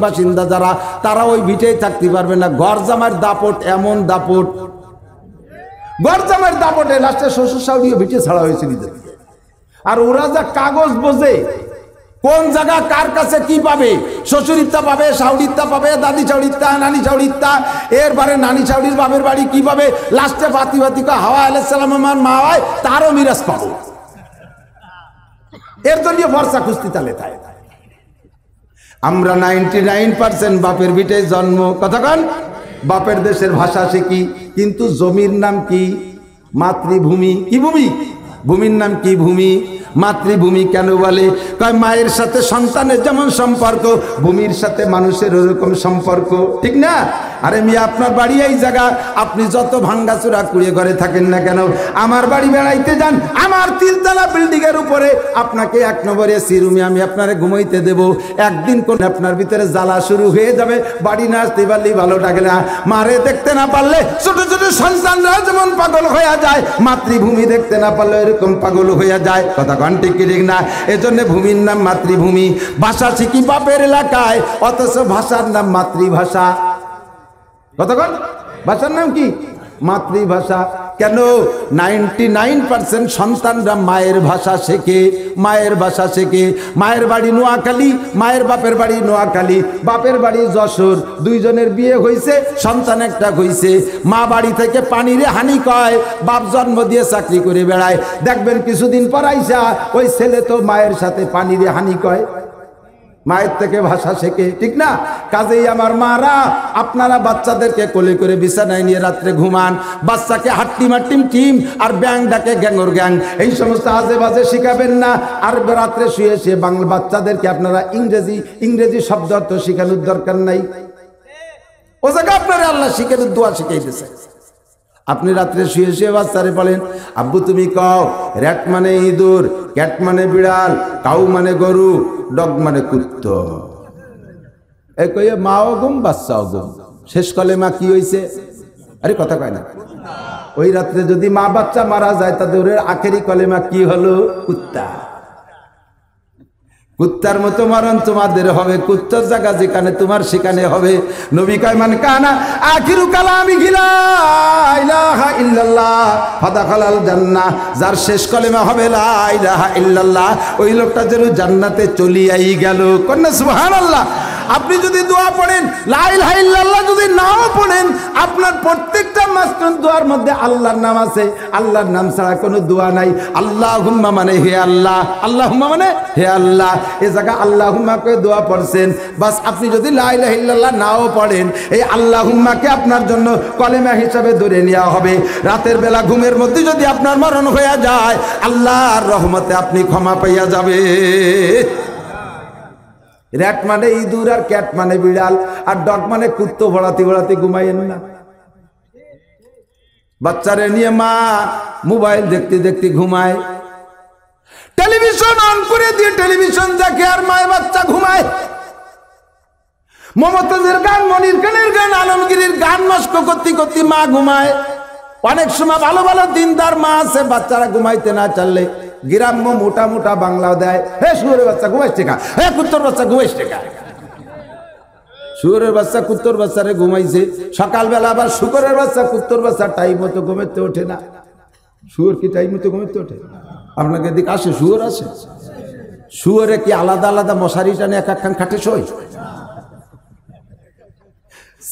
বাসিন্দা যারা, তারা ওই ভিটেই থাকতে পারবে না। ঘর জামাইয়ের দাপট এমন দাপট, ঘর জামাইয়ের দাপটে লাস্টে শ্বশুর শাশুড়িও ভিটে ছাড়া হয়েছে নিজের। আর ওরা যা কাগজ বোঝে, কোন জায়গা কার কাছে কি পাবে, শ্বশুরিত্তা পাবে, শাউরিত্তা পাবে, দাদি শাউরিত্তা, নানি শাউরিত্তা, এরপরে নানি শাউরির বাপের বাড়ি কি পাবে, লাস্টে বাতি হাওয়া আলাইহিস সালাম আমার মা হয়, তারও মিরাজ পাবো। এর জন্য ভরসা খুঁজতে তালে তাই আমরা 99% বাপের ভিটে জন্ম। কতক্ষণ বাপের দেশের ভাষা শিখি, কিন্তু জমির নাম কি? মাতৃভূমি। কি ভূমি? ভূমির নাম কি? ভূমি। মাতৃভূমি কেন বলে? কয় মায়ের সাথে সন্তানের যেমন সম্পর্ক, ভূমির সাথে মানুষের ওরকম সম্পর্ক, ঠিক না? আরে মিয়া, আপনার বাড়ি এই জায়গা, আপনি যত ভাঙ্গাচুরা কুড়িয়ে ঘরে থাকেন না কেন, আমার বাড়ি বেড়াইতে যান, আমার 3তলা বিল্ডিং এর উপরে আপনাকে 1 নম্বর এসি রুমে আমি আপনারে ঘুমাইতে দেব। একদিন কোন আপনার ভিতরে জ্বালা শুরু হয়ে যাবে, বাড়ি না আসতে পারলেই ভালো লাগে না, মারে দেখতে না পারলে ছোট ছোট সন্তানরা যেমন পাগল হয়ে যায়, মাতৃভূমি দেখতে না পারলে এরকম পাগল হয়ে যায়। কথা ঠিক ঠিক না? এজন্য ভূমির নাম মাতৃভূমি। ভাষা শিখি বাপের এলাকায়, অথচ ভাষার নাম মাতৃভাষা। কতক্ষণ ভাষার নাম কি? মাতৃভাষা। কেন? 99% সন্তানরা মায়ের ভাষা শেখে, মায়ের ভাষা শেখে। মায়ের বাড়ি নোয়াখালী, মায়ের বাপের বাড়ি নোয়াখালী, বাপের বাড়ি যশোর, দুইজনের বিয়ে হয়েছে, সন্তান একটা হয়েছে। মা বাড়ি থেকে পানিরে হানি কয়, বাপ জন্ম দিয়ে চাকরি করে বেড়ায়। দেখবেন কিছুদিন পর আইসা ওই ছেলে তো মায়ের সাথে পানিরে হানি কয়, মায়ের থেকে ভাষা শেখে, ঠিক না? কাজেই আমার মারা, আপনারা বাচ্চাদেরকে কোলে করে বিছানায় নিয়ে রাত্রে ঘুমান, বাচ্চাকে হাট্টি মাট্টিম টিম আর ব্যাং ডাকে গ্যাংর গ্যাং, এই সমস্ত আজে বাজে শিখাবেন না। আর রাত্রে শুয়ে শুয়ে বাংলা বাচ্চাদেরকে আপনারা ইংরেজি শব্দ অর্থ শিখানোর দরকার নাই। ও জায়গা আপনারা আল্লাহ শিখানোর দোয়া শিখাইতেছে। আপনি রাত্রে শুয়ে শুয়ে বাচ্চারে বলেন, আব্বু তুমি কও, র্যাট মানে ইঁদুর, ক্যাট মানে বিড়াল, কাউ মানে গরু, ডগ মানে কুত্তো। এই কইয়ে মাও গুম বাচ্চাও গুম। শেষ কালে মা কি হয়েছে? আরে কথা কয় না। ওই রাত্রে যদি মা বাচ্চা মারা যায় তাদের আখেরি কলেমা কি হলো? কুত্তা। কুত্তার মতো মরণ তোমাদের হবে, কুত্তার জায়গা যেখানে তোমার সেখানে হবে। নবী কয় মান কানা আখিরু কালামি লা ইলাহা ইল্লাল্লাহ ফাদাখালাল জান্নাহ, যার শেষ কলেমা হবে লা ইলাহা ইল্লাল্লাহ, ওই লোকটা যেন জান্নাতে চলিয়াই গেল। কন্যা সুবহানাল্লাহ। আপনি যদি দোয়া পড়েন লা ইলাহা ইল্লাল্লাহ, যদি নাও পড়েন, আপনার প্রত্যেকটা মাসনুন দোয়ার মধ্যে আল্লাহর নাম আছে। আল্লাহর নাম ছাড়া কোনো দোয়া নাই। আল্লাহুম্মা মানে হে আল্লাহ, আল্লাহুম্মা মানে হে আল্লাহ। এই জায়গা আল্লাহুম্মা কে দোয়া পড়ছেন, বাস আপনি যদি লা ইলাহা ইল্লাল্লাহ নাও পড়েন, এই আল্লাহুম্মাকে আপনার জন্য কলেমা হিসাবে ধরে নেওয়া হবে। রাতের বেলা ঘুমের মধ্যে যদি আপনার মরণ হয়ে যায়, আল্লাহর রহমতে আপনি ক্ষমা পাইয়া যাবে। র‍্যাট মানে ইঁদুর, আর ক্যাট মানে বিড়াল, আর ডগ মানে কুত্তো ভরাতে ভরাতে ঘুমাইয়েন না। বাচ্চারে নিয়ে মা মোবাইল দেখতে দেখতে ঘুমায়, টেলিভিশন অন করে দিয়ে টেলিভিশন দেখে আর মায়ের বাচ্চা ঘুমায়। মমতাজের গান, মনির খানের গান, আলমগীরের গান নষ্ট করতে করতে মা ঘুমায়। অনেক সময় ভালো ভালো দিনদার মা আছে, বাচ্চারা ঘুমাইতে না চাললে গ্রাম্য মোটা মোটা বাংলাও দেয়, হে শুয়োরের বাচ্চা ঘুমাইস টেকা, হে কুত্তর বাচ্চা ঘুমাইস টেকা। শুয়োরের বাচ্চা কুত্তর বাচ্চারে ঘুমাইছে, সকালবেলা আবার শুকরের বাচ্চা কুত্তর বাচ্চা টাইম মতো ঘুমাইতে ওঠে না। শুয়োর কি টাইম মতো ঘুমাইতে ওঠে? আপনাকে দিকে আসে শুয়োর আসে? শুয়োরে কি আলাদা আলাদা মশারি টানে এক একখান খাটে শোয়?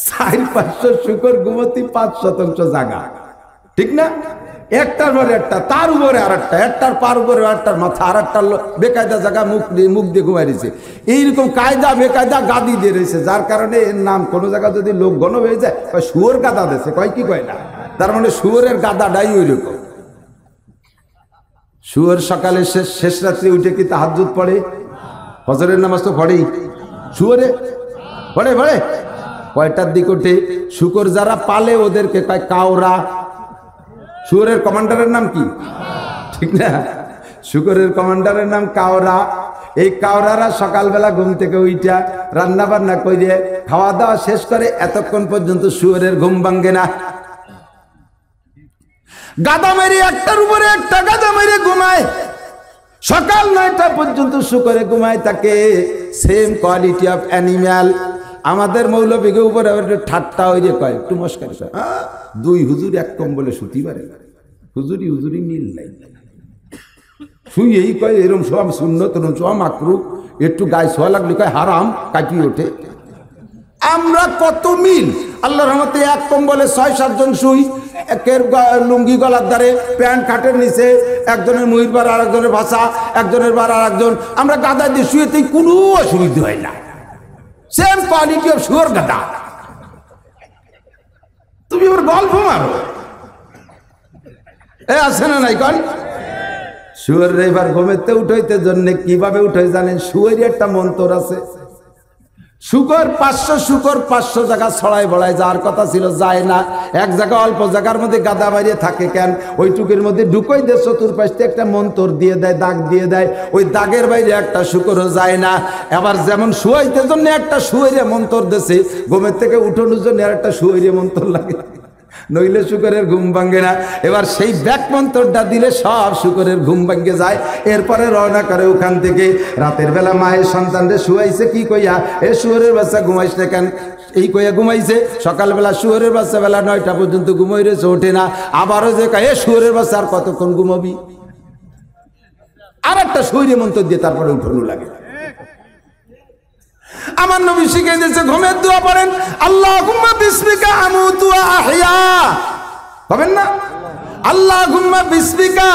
400-500 শুকর ঘুমতি 5% জায়গা, ঠিক না? একটার পরে একটা, তার উপরে আর একটা, একটার পার উপরে একটার মাথা, আর একটার বেকায়দা জায়গা মুখ দিয়ে ঘুমাই রয়েছে। এইরকম কায়দা বেকায়দা গাদি দিয়ে রয়েছে, যার কারণে এর নাম কোনো জায়গা যদি লোক গণ হয়ে যায়, শুয়োর গাদা দিয়েছে, কয় কি কয় না, তার মানে শুয়োরের গাদাটাই ওই রকম। শুয়োর সকালে শেষ রাত্রে উঠে কি তাহাজ্জুদ পড়ে? ফজরের নামাজ তো পড়েই। শুয়োরে পড়ে পড়ে কয়টার দিক ওঠে? শুকর যারা পালে ওদেরকে কয় কাওরা। শুয়োরের কমান্ডারের নাম কি? ঠিক না? শুকরের কমান্ডারের নাম কাওরা। এই কাওরারা সকালবেলা ঘুম থেকে উইঠা রান্না বান্না করে খাওয়া দাওয়া শেষ করে এতক্ষণ পর্যন্ত শুয়োরের ঘুম ভাঙ্গে না। গাদা মেরে একটার উপরে একটা গাদা মেরে ঘুমায়, সকাল 9টা পর্যন্ত শুকরে ঘুমায় থাকে। Same quality of animal. আমাদের মৌলবীকে উপরে ঠাট্টা হয়ে কয়, একটু মস্কারি, দুই হুজুর এক কম্বলে শুতি পারে, হুজুরি হুজুরি মিল নাই। শুয়েই কয় এরম সব সুন্নত, এরম সব মাকরুহ, একটু গায়ে ছোঁয়া লাগলে কয় হারাম, কাটিয়ে ওঠে। আমরা কত মিল! আল্লাহর রহমতে এক কম্বলে 6-7 জন শুই, একের লুঙ্গি গলার ধারে, প্যান্ট খাটের নিচে, একজনের মুহির বার আর একজনের ভাষা, একজনের বার আর একজন, আমরা গাদা দিয়ে শুয়েতেই কোনো অসুবিধা হয় না। সেম কোয়ালিটি অফ শুয়োর গাদা। তুমি ওর গল্প মারো, এ আছে না নাই কন? শুয়োর এবার ঘুমেতে উঠাইতে জন্য কিভাবে উঠাই জানেন? শুয়োর একটা মন্ত্র আছে। শুকর 500 শুকর 500 জায়গা ছড়াই বড়ায় যাওয়ার কথা ছিল, যায় না। এক জায়গা অল্প জায়গার মধ্যে গাদা মারিয়ে থাকে কেন? ওইটুকের মধ্যে ঢুকই দিয়ে চতুর্পাশে একটা মন্ত্র দিয়ে দেয়, দাগ দিয়ে দেয়, ওই দাগের বাইরে একটা শুকরও যায় না। আবার যেমন শুয়াইতে জন্য একটা শুয়াইরে মন্ত্র দেছে, ঘুমের থেকে উঠোনোর জন্য আর একটা শুয়াইরে মন্ত্র লাগে, নইলে শুকরের ঘুম ভাঙ্গে না। এবার সেই ব্যাক মন্ত্রটা দিলে সব শুকরের ঘুম ভাঙ্গে যায়। এরপরে রওনা করে ওখান থেকে। রাতের বেলা মায়ের সন্তানরে শুয়াইছে কি কইয়া, এ শুয়োরের বাচ্চা ঘুমাইস না কেন, এই কইয়া ঘুমাইছে। সকালবেলা শুয়োরের বাচ্চা বেলা 9টা পর্যন্ত ঘুমাই রয়েছে, ওঠে না। আবারও যে কয়, এ শুয়োরের বাচ্চা আর কতক্ষণ ঘুমাবি, আর একটা শুয়োরে মন্ত্র দিয়ে তারপরে উঠোনো লাগে। আমার নবী শিখিয়ে দিয়েছে ঘুমের দোয়া পড়েন, আল্লাহুম্মা বিসমিকা আমুতু ওয়া আহইয়া, পাবেন না? আল্লাহুম্মা বিসমিকা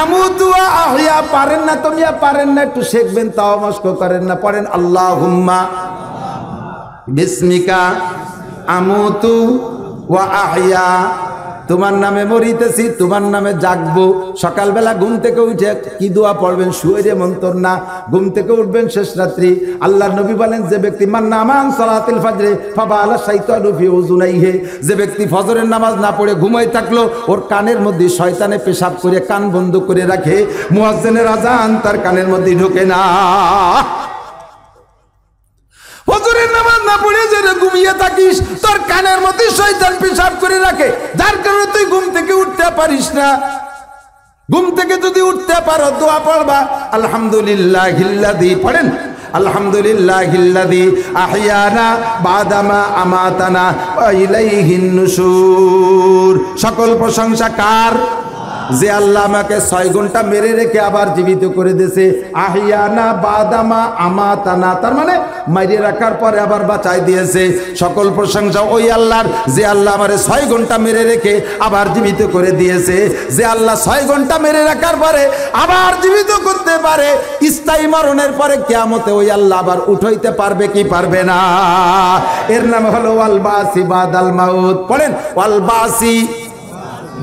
আমুতু ওয়া আহইয়া। পারেন না তো মিয়া, পারেন না, একটু শিখবেন, তাও মস্ক করেন না। পড়েন আল্লাহুম্মা বিসমিকা আমুতু ওয়া আহইয়া, তোমার নামে মরিতেছি, তোমার নামে জাগবো। সকালবেলা ঘুম থেকে উঠে কি দোয়া পড়বেন? শুয়োরে মন্ত্র না। ঘুম থেকে উঠবেন শেষ রাত্রি। আল্লাহর নবী বলেন, যে ব্যক্তি মান্নামান সালাতিল ফাজরে ফাবালা শাইতানু ফি উযুনাইহি, যে ব্যক্তি ফজরের নামাজ না পড়ে ঘুমাই থাকলো, ওর কানের মধ্যে শয়তানে পেশাব করে কান বন্ধ করে রাখে, মুয়াজ্জিনের আযান তার কানের মধ্যে ঢোকে না। ফজরের নামাজ না পড়ে যে ঘুমিয়ে থাকিস, তোর কানের মধ্যে শয়তান পেশাব করে রাখে, যার কারণে তুই ঘুম থেকে উঠতে পারিস না। ঘুম থেকে যদি উঠতে পারো, দোয়া পড়বা, আলহামদুলিল্লাহিল্লাযী, পড়েন আলহামদুলিল্লাহিল্লাযী আহইয়ানা বাদামা আমাতানা ওয়া ইলাইহিন নুশুর। সকল প্রশংসা কার? যে আল্লাহ আমাকে 6 ঘন্টা মেরে রেখে আবার জীবিত করে দিয়েছে। আহিয়ানা বাদামা আমাতানা, তার মানে মাইরে রাখার পরে আবার বাঁচাই দিয়েছে। সকল প্রশংসা ওই আল্লাহর, যে আল্লাহ আমারে 6 ঘন্টা মেরে রেখে আবার জীবিত করে দিয়েছে। যে আল্লাহ 6 ঘন্টা মেরে রাখার পরে আবার জীবিত করতে পারে, স্থায়ী মরণের পরে কিয়ামতে ওই আল্লাহ আবার উঠাইতে পারবে কি পারবে না? এর নাম হলো ওয়াল বাসি বাদাল মাউত। পড়েন ওয়াল বাসি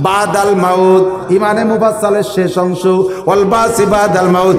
বাদাল মাউত, ইমানে মুফাসসালের শেষ অংশ, ওয়াল বাসি বাদাল মাউত।